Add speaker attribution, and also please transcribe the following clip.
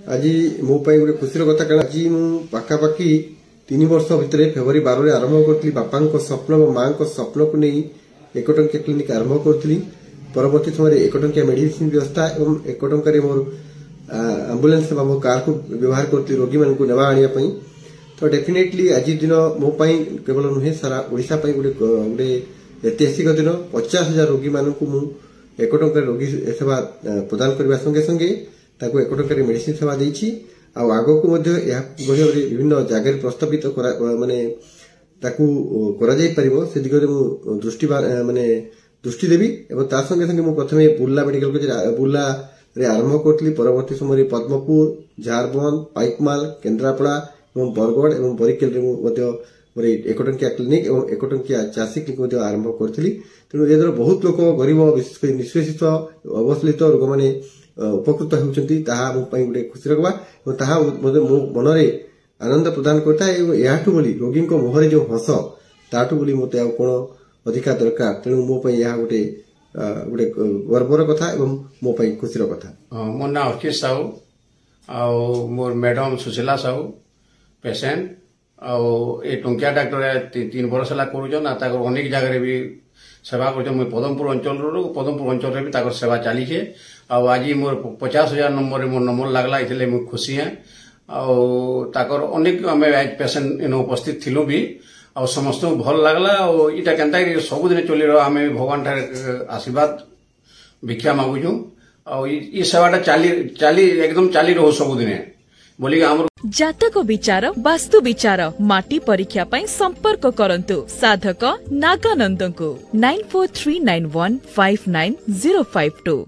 Speaker 1: आज मो गोटे खुशी कथा कारण आज पाखापाखि 3 वर्ष भितर फेब्रुआरी 12 आरंभ करी बापा स्वप्न और माँ स्वप्न को नहीं 1 टंकिया क्लिनिक आरंभ करी परवर्ती समय 1 टंकिया मेडिसिन व्यवस्था और 1 टंकार मोर आंबुलांस मो कार को व्यवहार करती रोगी मान नेवा आने तो डेफिनेटली आज दिन मो केवल नुहे सारा ओडिशा गोटे ऐतिहासिक दिन 50,000 रोगी मान को 1 टंकार रोगी सेवा प्रदान करने संगे संगे 1 टंकार मेडिसिन सेवा देछि आगो को विभिन्न जगह प्रस्तावित माने करा जाई परिबो से दिगरे मु दृष्टि माने दृष्टि देवी एवं ता संगे संगे मु प्रथमे बुल्ला मेडिकल को बुल्ला रे आरंभ करतली परवर्ती समय पद्मपुर झारबंद पाइकमाल केन्द्रापड़ा एवं बरगढ़ एवं बरिकेल रे मोर 1 टंकिया क्लिनिक और 1 टंकिया चासी क्लिनिक आरंभ करतली तेणु ए बहुत लोक गरीब विशेष निष्पेषित अवहेलित रोग माने उपकृत होउछंती ताहा मो पई गुटे खुशी रखबा और ताहा मो मनरे आनंद प्रदान करता है याठू बोली रोगी को मुहरे जो हस ताठू बोली मते आ कोन अधिकार दरकार तेणु मो पई या गुटे गुटे गर्वर कथा एवं मो पई खुशी कथा
Speaker 2: मोर ना अर्चित साहू आ मोर मैडम सुशीला साहू पेशेंट आ ए टंकिया डॉक्टर 3 वर्ष ला करूछन आ ताकर अनेक जगह रे भी सेवा कर पदमपुर अंचल रे भी ताकर सेवा चली है आज मोर 50,000 नंबर मोर नंबर लगला इसलिए मुझे खुशी है ताकर अनेक आम पेसेंट इन उपस्थित थिलु भी आ समस्त भल लगला इटा केनता सबुदिन चली रहा आम भगवान ठारे आशीर्वाद भिक्षा मागुचु आ सेवाटा चाली एकदम चाली रहो सबुदिन बोली
Speaker 3: जातक विचार वास्तु विचार माटी परीक्षा पई संपर्क करंतु साधक नागानंद को 9439159052।